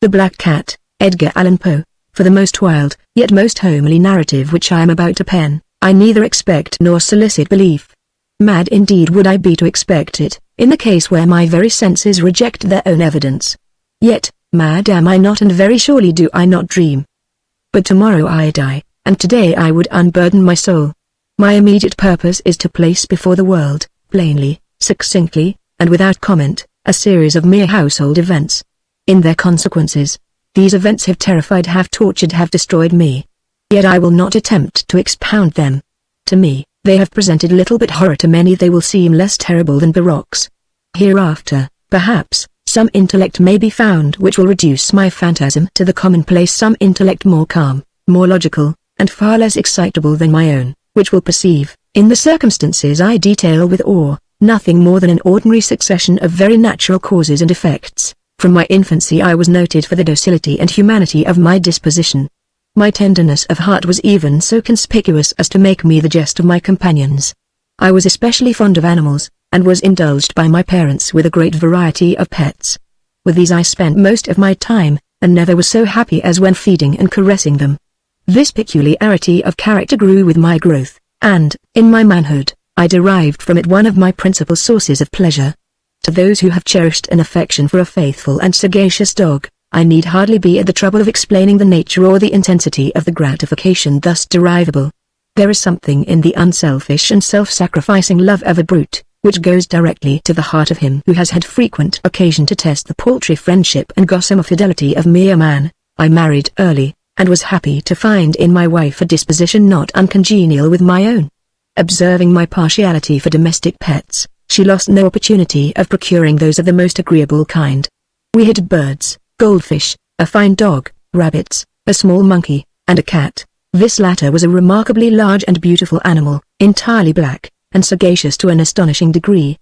The Black Cat, Edgar Allan Poe. For the most wild, yet most homely narrative which I am about to pen, I neither expect nor solicit belief. Mad indeed would I be to expect it, in the case where my very senses reject their own evidence. Yet, mad am I not, and very surely do I not dream. But tomorrow I die, and today I would unburden my soul. My immediate purpose is to place before the world, plainly, succinctly, and without comment, a series of mere household events. In their consequences, these events have terrified, have tortured, have destroyed me. Yet I will not attempt to expound them. To me, they have presented little but horror. To many they will seem less terrible than barroques. Hereafter, perhaps, some intellect may be found which will reduce my phantasm to the commonplace, some intellect more calm, more logical, and far less excitable than my own, which will perceive, in the circumstances I detail with awe, nothing more than an ordinary succession of very natural causes and effects. From my infancy I was noted for the docility and humanity of my disposition. My tenderness of heart was even so conspicuous as to make me the jest of my companions. I was especially fond of animals, and was indulged by my parents with a great variety of pets. With these I spent most of my time, and never was so happy as when feeding and caressing them. This peculiarity of character grew with my growth, and, in my manhood, I derived from it one of my principal sources of pleasure. To those who have cherished an affection for a faithful and sagacious dog, I need hardly be at the trouble of explaining the nature or the intensity of the gratification thus derivable. There is something in the unselfish and self-sacrificing love of a brute, which goes directly to the heart of him who has had frequent occasion to test the paltry friendship and gossamer fidelity of mere man. I married early, and was happy to find in my wife a disposition not uncongenial with my own. Observing my partiality for domestic pets, she lost no opportunity of procuring those of the most agreeable kind. We had birds, goldfish, a fine dog, rabbits, a small monkey, and a cat. This latter was a remarkably large and beautiful animal, entirely black, and sagacious to an astonishing degree.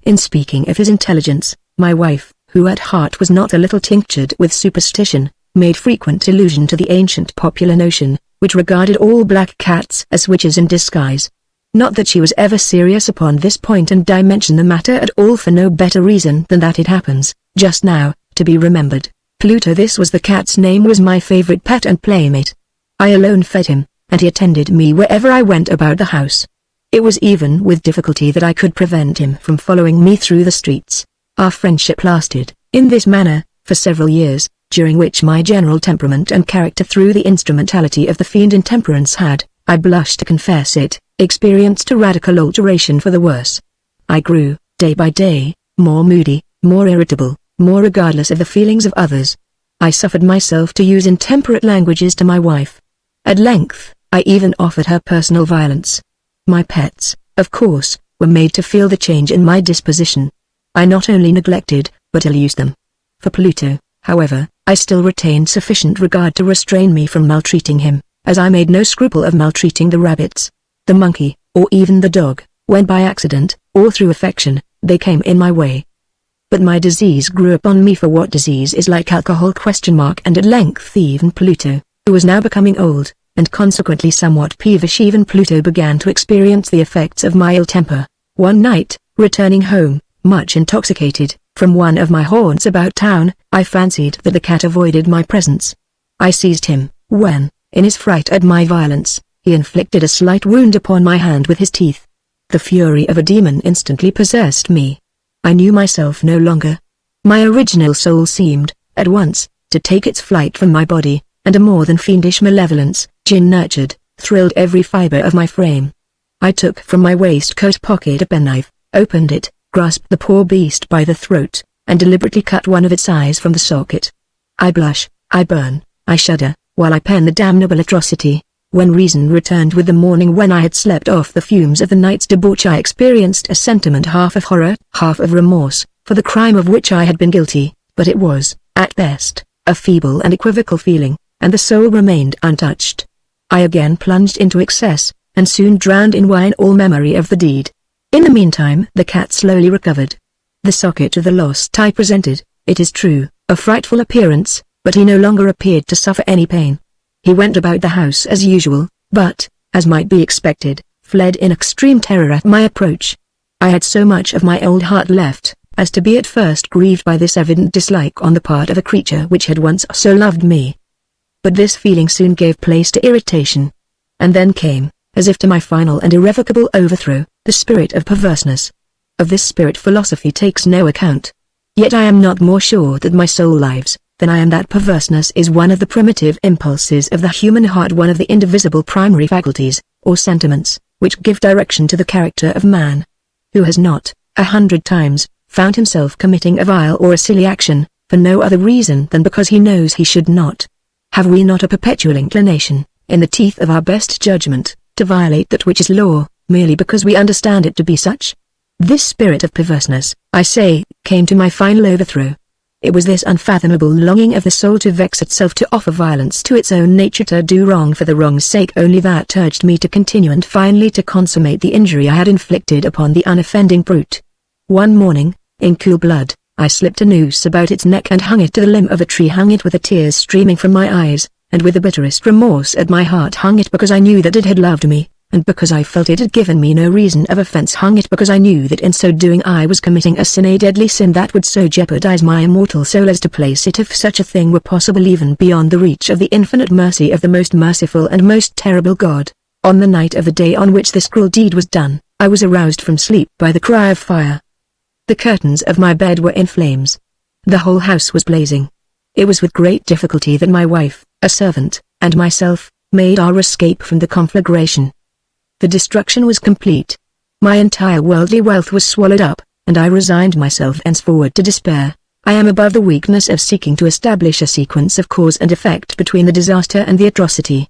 In speaking of his intelligence, my wife, who at heart was not a little tinctured with superstition, made frequent allusion to the ancient popular notion, which regarded all black cats as witches in disguise. Not that she was ever serious upon this point, and I mention the matter at all for no better reason than that it happens, just now, to be remembered. Pluto, this was the cat's name, was my favorite pet and playmate. I alone fed him, and he attended me wherever I went about the house. It was even with difficulty that I could prevent him from following me through the streets. Our friendship lasted, in this manner, for several years, during which my general temperament and character, through the instrumentality of the fiend intemperance, had, I blush to confess it, experienced a radical alteration for the worse. I grew, day by day, more moody, more irritable, more regardless of the feelings of others. I suffered myself to use intemperate languages to my wife. At length, I even offered her personal violence. My pets, of course, were made to feel the change in my disposition. I not only neglected, but ill-used them. For Pluto, however, I still retained sufficient regard to restrain me from maltreating him, as I made no scruple of maltreating the rabbits, the monkey, or even the dog, when by accident, or through affection, they came in my way. But my disease grew upon me, for what disease is like alcohol? And at length even Pluto, who was now becoming old, and consequently somewhat peevish, even Pluto began to experience the effects of my ill temper. One night, returning home, much intoxicated, from one of my haunts about town, I fancied that the cat avoided my presence. I seized him, when, in his fright at my violence, he inflicted a slight wound upon my hand with his teeth. The fury of a demon instantly possessed me. I knew myself no longer. My original soul seemed, at once, to take its flight from my body, and a more than fiendish malevolence, gin-nurtured, thrilled every fibre of my frame. I took from my waistcoat pocket a penknife, opened it, grasped the poor beast by the throat, and deliberately cut one of its eyes from the socket. I blush, I burn, I shudder, while I pen the damnable atrocity. When reason returned with the morning, when I had slept off the fumes of the night's debauch, I experienced a sentiment half of horror, half of remorse, for the crime of which I had been guilty, but it was, at best, a feeble and equivocal feeling, and the soul remained untouched. I again plunged into excess, and soon drowned in wine all memory of the deed. In the meantime the cat slowly recovered. The socket of the lost eye presented, it is true, a frightful appearance, but he no longer appeared to suffer any pain. He went about the house as usual, but, as might be expected, fled in extreme terror at my approach. I had so much of my old heart left, as to be at first grieved by this evident dislike on the part of a creature which had once so loved me. But this feeling soon gave place to irritation. And then came, as if to my final and irrevocable overthrow, the spirit of perverseness. Of this spirit philosophy takes no account. Yet I am not more sure that my soul lives, than I am that perverseness is one of the primitive impulses of the human heart, one of the indivisible primary faculties, or sentiments, which give direction to the character of man. Who has not, 100 times, found himself committing a vile or a silly action, for no other reason than because he knows he should not? Have we not a perpetual inclination, in the teeth of our best judgment, to violate that which is law, merely because we understand it to be such? This spirit of perverseness, I say, came to my final overthrow. It was this unfathomable longing of the soul to vex itself, to offer violence to its own nature, to do wrong for the wrong's sake only, that urged me to continue and finally to consummate the injury I had inflicted upon the unoffending brute. One morning, in cool blood, I slipped a noose about its neck and hung it to the limb of a tree, hung it with the tears streaming from my eyes, and with the bitterest remorse at my heart hung it because I knew that it had loved me, and because I felt it had given me no reason of offense, hung it because I knew that in so doing I was committing a sin, a deadly sin that would so jeopardize my immortal soul as to place it, if such a thing were possible, even beyond the reach of the infinite mercy of the most merciful and most terrible God. On the night of the day on which this cruel deed was done, I was aroused from sleep by the cry of fire. The curtains of my bed were in flames. The whole house was blazing. It was with great difficulty that my wife, a servant, and myself, made our escape from the conflagration. The destruction was complete. My entire worldly wealth was swallowed up, and I resigned myself henceforward to despair. I am above the weakness of seeking to establish a sequence of cause and effect between the disaster and the atrocity.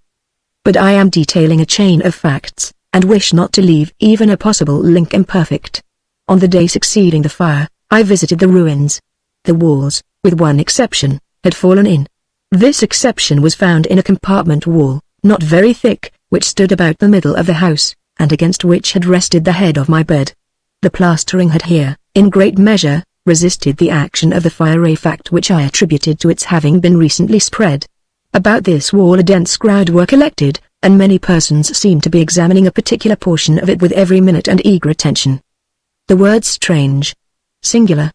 But I am detailing a chain of facts, and wish not to leave even a possible link imperfect. On the day succeeding the fire, I visited the ruins. The walls, with one exception, had fallen in. This exception was found in a compartment wall, not very thick, which stood about the middle of the house, and against which had rested the head of my bed. The plastering had here, in great measure, resisted the action of the fire, a fact which I attributed to its having been recently spread. About this wall a dense crowd were collected, and many persons seemed to be examining a particular portion of it with every minute and eager attention. The words strange, singular,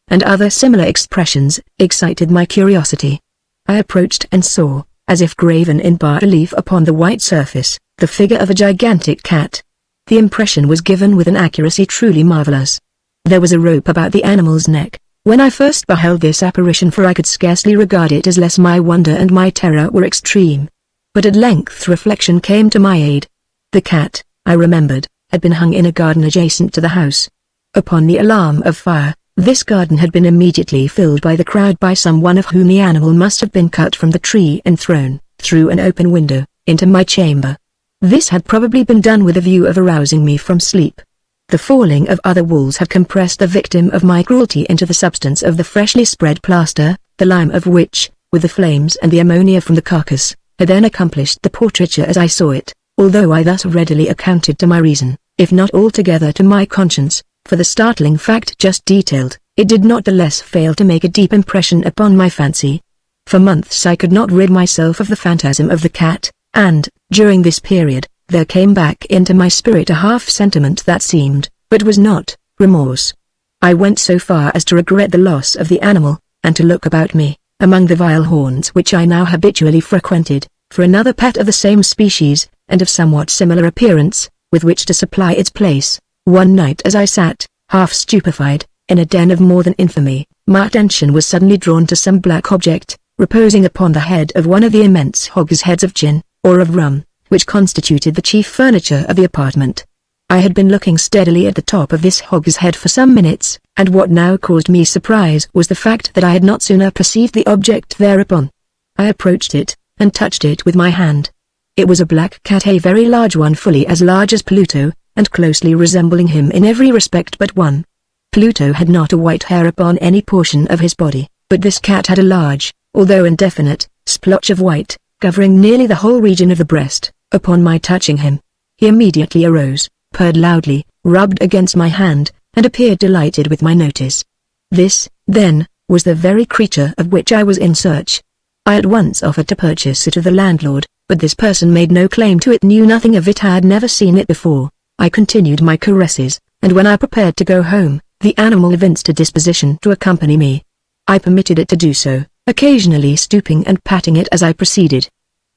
and other similar expressions excited my curiosity. I approached and saw, as if graven in bas-relief upon the white surface, the figure of a gigantic cat. The impression was given with an accuracy truly marvelous. There was a rope about the animal's neck. When I first beheld this apparition, for I could scarcely regard it as less, my wonder and my terror were extreme. But at length reflection came to my aid. The cat, I remembered, had been hung in a garden adjacent to the house. Upon the alarm of fire, this garden had been immediately filled by the crowd, by some one of whom the animal must have been cut from the tree and thrown, through an open window, into my chamber. This had probably been done with a view of arousing me from sleep. The falling of other walls had compressed the victim of my cruelty into the substance of the freshly spread plaster, the lime of which, with the flames and the ammonia from the carcass, had then accomplished the portraiture as I saw it, although I thus readily accounted to my reason, if not altogether to my conscience, for the startling fact just detailed. It did not the less fail to make a deep impression upon my fancy. For months I could not rid myself of the phantasm of the cat, and, during this period, there came back into my spirit a half-sentiment that seemed, but was not, remorse. I went so far as to regret the loss of the animal, and to look about me, among the vile haunts which I now habitually frequented, for another pet of the same species, and of somewhat similar appearance, with which to supply its place. One night as I sat, half stupefied, in a den of more than infamy, my attention was suddenly drawn to some black object, reposing upon the head of one of the immense hogsheads of gin, or of rum, which constituted the chief furniture of the apartment. I had been looking steadily at the top of this hogshead for some minutes, and what now caused me surprise was the fact that I had not sooner perceived the object thereupon. I approached it, and touched it with my hand. It was a black cat, a very large one, fully as large as Pluto, and closely resembling him in every respect but one. Pluto had not a white hair upon any portion of his body, but this cat had a large, although indefinite, splotch of white, covering nearly the whole region of the breast. Upon my touching him, he immediately arose, purred loudly, rubbed against my hand, and appeared delighted with my notice. This, then, was the very creature of which I was in search. I at once offered to purchase it of the landlord, but this person made no claim to it, knew nothing of it, had never seen it before. I continued my caresses, and when I prepared to go home, The animal evinced a disposition to accompany me. I permitted it to do so, occasionally stooping and patting it as I proceeded.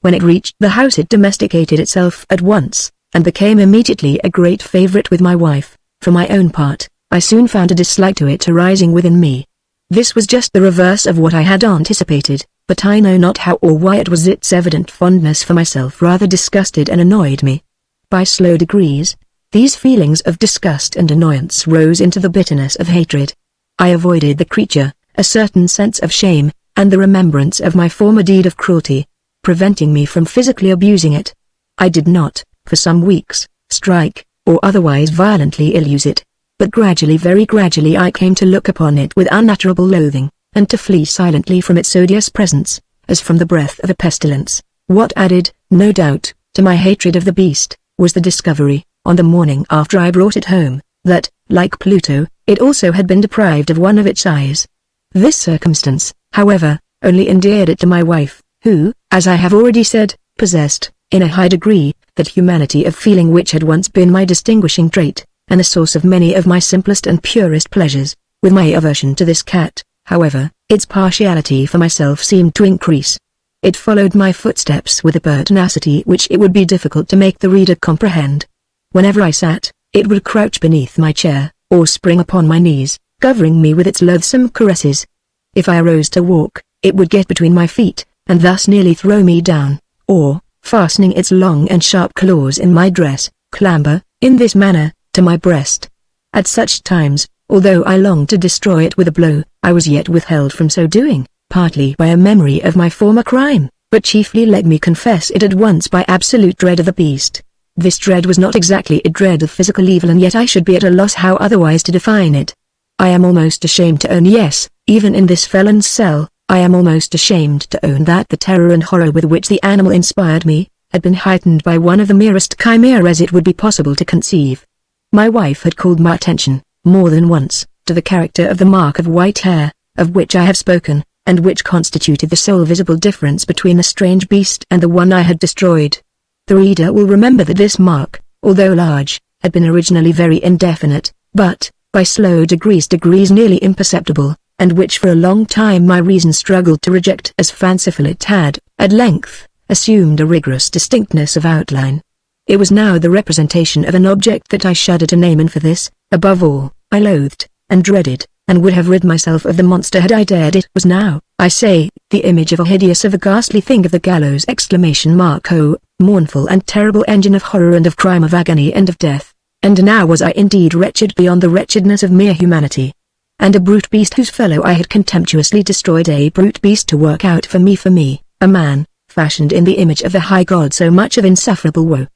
When it reached the house it domesticated itself at once, and became immediately a great favorite with my wife. For my own part, I soon found a dislike to it arising within me. This was just the reverse of what I had anticipated, but I know not how or why it was its evident fondness for myself rather disgusted and annoyed me. By slow degrees, these feelings of disgust and annoyance rose into the bitterness of hatred. I avoided the creature, a certain sense of shame, and the remembrance of my former deed of cruelty, preventing me from physically abusing it. I did not, for some weeks, strike, or otherwise violently ill-use it, but gradually, very gradually I came to look upon it with unutterable loathing, and to flee silently from its odious presence, as from the breath of a pestilence. What added, no doubt, to my hatred of the beast, was the discovery, on the morning after I brought it home, that, like Pluto, it also had been deprived of one of its eyes. This circumstance, however, only endeared it to my wife, who, as I have already said, possessed, in a high degree, that humanity of feeling which had once been my distinguishing trait, and the source of many of my simplest and purest pleasures. With my aversion to this cat, however, its partiality for myself seemed to increase. It followed my footsteps with a pertinacity which it would be difficult to make the reader comprehend. Whenever I sat, it would crouch beneath my chair, or spring upon my knees, covering me with its loathsome caresses. If I arose to walk, it would get between my feet, and thus nearly throw me down, or, fastening its long and sharp claws in my dress, clamber, in this manner, to my breast. At such times, although I longed to destroy it with a blow, I was yet withheld from so doing, partly by a memory of my former crime, but chiefly, let me confess it at once, by absolute dread of the beast. This dread was not exactly a dread of physical evil, and yet I should be at a loss how otherwise to define it. I am almost ashamed to own, yes, even in this felon's cell, I am almost ashamed to own that the terror and horror with which the animal inspired me, had been heightened by one of the merest chimeras it would be possible to conceive. My wife had called my attention, more than once, to the character of the mark of white hair, of which I have spoken, and which constituted the sole visible difference between the strange beast and the one I had destroyed. The reader will remember that this mark, although large, had been originally very indefinite, but, by slow degrees nearly imperceptible, and which for a long time my reason struggled to reject as fanciful, it had, at length, assumed a rigorous distinctness of outline. It was now the representation of an object that I shudder to name, and for this, above all, I loathed, and dreaded, and would have rid myself of the monster had I dared. It was now, I say, the image of a ghastly thing of the gallows! Oh, mournful and terrible engine of horror and of crime, of agony and of death. And now was I indeed wretched beyond the wretchedness of mere humanity. And a brute beast whose fellow I had contemptuously destroyed, a brute beast to work out for me, a man, fashioned in the image of the high God, so much of insufferable woe.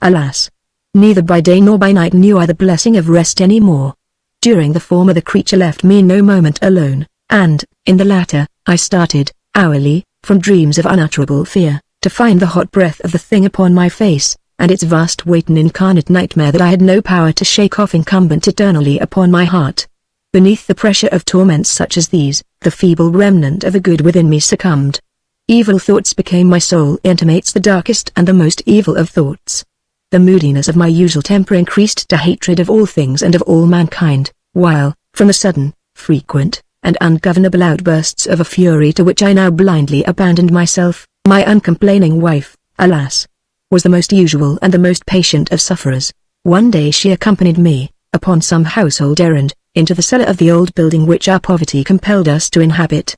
Alas! Neither by day nor by night knew I the blessing of rest any more. During the former the creature left me no moment alone, and, in the latter, I started, hourly, from dreams of unutterable fear, to find the hot breath of the thing upon my face, and its vast weight an incarnate nightmare that I had no power to shake off, incumbent eternally upon my heart. Beneath the pressure of torments such as these, the feeble remnant of the good within me succumbed. Evil thoughts became my sole intimates, the darkest and the most evil of thoughts. The moodiness of my usual temper increased to hatred of all things and of all mankind, while, from the sudden, frequent, and ungovernable outbursts of a fury to which I now blindly abandoned myself, my uncomplaining wife, alas, was the most usual and the most patient of sufferers. One day she accompanied me, upon some household errand, into the cellar of the old building which our poverty compelled us to inhabit.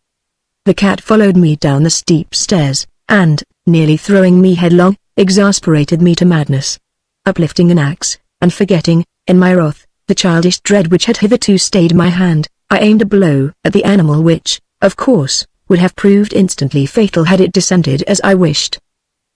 The cat followed me down the steep stairs, and, nearly throwing me headlong, exasperated me to madness. Uplifting an axe, and forgetting, in my wrath, the childish dread which had hitherto stayed my hand, I aimed a blow at the animal which, of course, would have proved instantly fatal had it descended as I wished.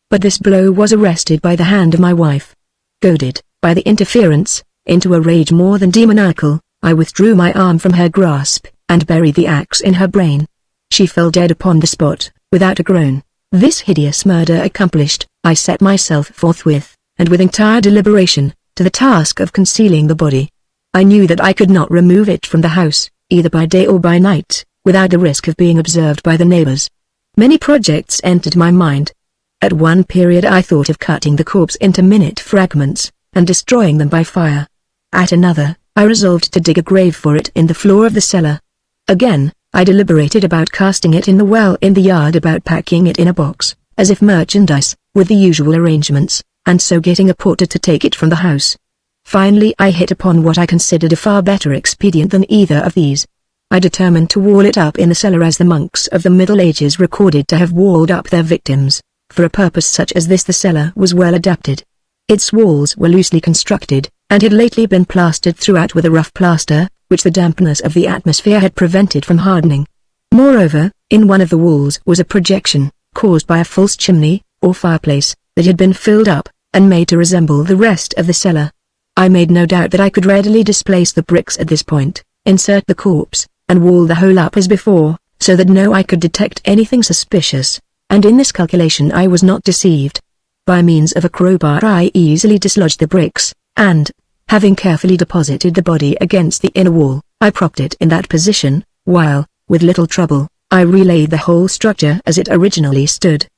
But this blow was arrested by the hand of my wife. Goaded, by the interference, into a rage more than demoniacal, I withdrew my arm from her grasp, and buried the axe in her brain. She fell dead upon the spot, without a groan. This hideous murder accomplished, I set myself forthwith, and with entire deliberation, to the task of concealing the body. I knew that I could not remove it from the house, either by day or by night, without the risk of being observed by the neighbors. Many projects entered my mind. At one period I thought of cutting the corpse into minute fragments, and destroying them by fire. At another, I resolved to dig a grave for it in the floor of the cellar. Again, I deliberated about casting it in the well in the yard, about packing it in a box, as if merchandise, with the usual arrangements, and so getting a porter to take it from the house. Finally I hit upon what I considered a far better expedient than either of these. I determined to wall it up in the cellar as the monks of the Middle Ages recorded to have walled up their victims. For a purpose such as this the cellar was well adapted. Its walls were loosely constructed, and had lately been plastered throughout with a rough plaster, which the dampness of the atmosphere had prevented from hardening. Moreover, in one of the walls was a projection, caused by a false chimney, or fireplace, that had been filled up, and made to resemble the rest of the cellar. I made no doubt that I could readily displace the bricks at this point, insert the corpse, and wall the whole up as before, so that no eye could detect anything suspicious, and in this calculation I was not deceived. By means of a crowbar I easily dislodged the bricks, and, having carefully deposited the body against the inner wall, I propped it in that position, while, with little trouble, I relaid the whole structure as it originally stood.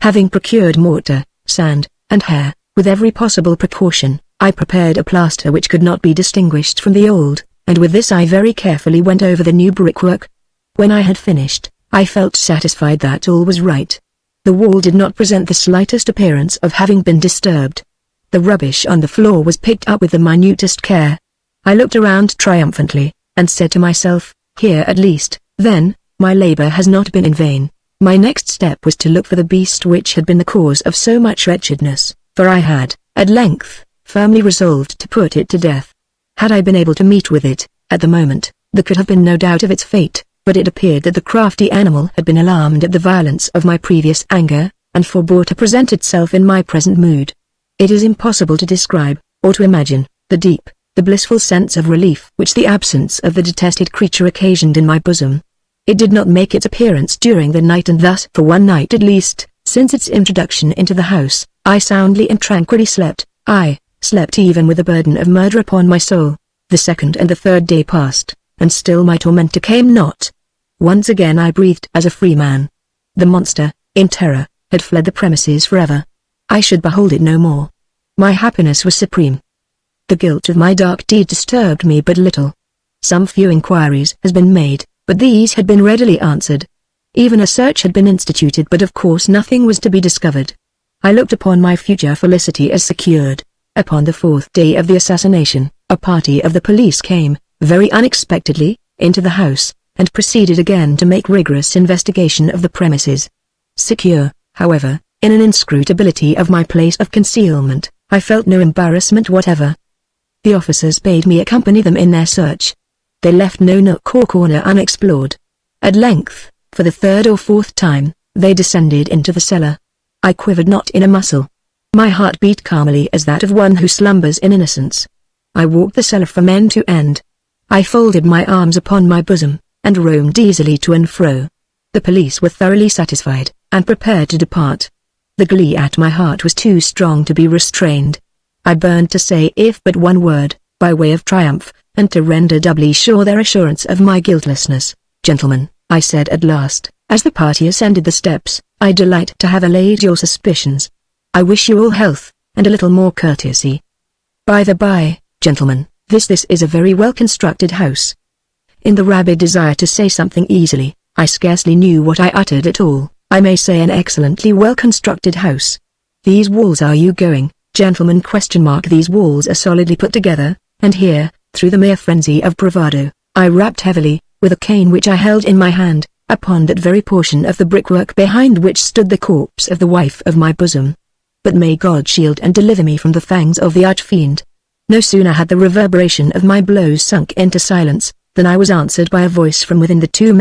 Having procured mortar, sand, and hair, with every possible precaution, I prepared a plaster which could not be distinguished from the old, and with this I very carefully went over the new brickwork. When I had finished, I felt satisfied that all was right. The wall did not present the slightest appearance of having been disturbed. The rubbish on the floor was picked up with the minutest care. I looked around triumphantly, and said to myself, here at least, then, my labor has not been in vain. My next step was to look for the beast which had been the cause of so much wretchedness, for I had, at length, firmly resolved to put it to death. Had I been able to meet with it, at the moment, there could have been no doubt of its fate, but it appeared that the crafty animal had been alarmed at the violence of my previous anger, and forbore to present itself in my present mood. It is impossible to describe, or to imagine, the blissful sense of relief which the absence of the detested creature occasioned in my bosom. It did not make its appearance during the night, and thus, for one night at least, since its introduction into the house, I soundly and tranquilly slept. I slept even with the burden of murder upon my soul. The second and the third day passed, and still my tormentor came not. Once again I breathed as a free man. The monster, in terror, had fled the premises forever. I should behold it no more. My happiness was supreme. The guilt of my dark deed disturbed me but little. Some few inquiries has been made, but these had been readily answered. Even a search had been instituted, but of course nothing was to be discovered. I looked upon my future felicity as secured. Upon the fourth day of the assassination, a party of the police came, very unexpectedly, into the house, and proceeded again to make rigorous investigation of the premises. Secure, however, in an inscrutability of my place of concealment, I felt no embarrassment whatever. The officers bade me accompany them in their search. They left no nook or corner unexplored. At length, for the third or fourth time, they descended into the cellar. I quivered not in a muscle. My heart beat calmly as that of one who slumbers in innocence. I walked the cellar from end to end. I folded my arms upon my bosom, and roamed easily to and fro. The police were thoroughly satisfied, and prepared to depart. The glee at my heart was too strong to be restrained. I burned to say if but one word, by way of triumph, and to render doubly sure their assurance of my guiltlessness. Gentlemen, I said at last, as the party ascended the steps, I delight to have allayed your suspicions. I wish you all health, and a little more courtesy. By the by, gentlemen, this is a very well-constructed house. In the rabid desire to say something easily, I scarcely knew what I uttered at all. I may say an excellently well-constructed house. These walls are you going, gentlemen? These walls are solidly put together, and here, through the mere frenzy of bravado, I rapped heavily, with a cane which I held in my hand, upon that very portion of the brickwork behind which stood the corpse of the wife of my bosom. But may God shield and deliver me from the fangs of the arch-fiend. No sooner had the reverberation of my blows sunk into silence, than I was answered by a voice from within the tomb!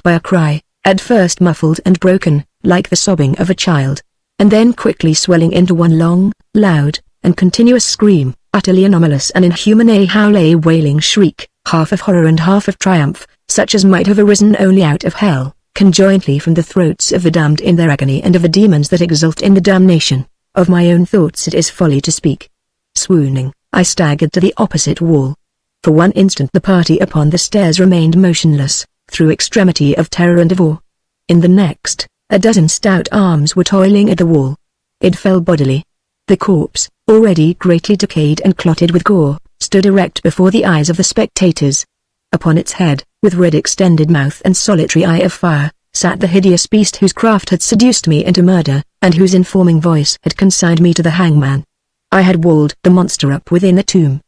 By a cry, at first muffled and broken, like the sobbing of a child, and then quickly swelling into one long, loud, and continuous scream, utterly anomalous and inhuman, a wailing shriek, half of horror and half of triumph, such as might have arisen only out of hell, conjointly from the throats of the damned in their agony and of the demons that exult in the damnation. Of my own thoughts it is folly to speak. Swooning, I staggered to the opposite wall. For one instant the party upon the stairs remained motionless, through extremity of terror and of awe. In the next, a dozen stout arms were toiling at the wall. It fell bodily. The corpse, already greatly decayed and clotted with gore, stood erect before the eyes of the spectators. Upon its head, with red extended mouth and solitary eye of fire, sat the hideous beast whose craft had seduced me into murder, and whose informing voice had consigned me to the hangman. I had walled the monster up within a tomb,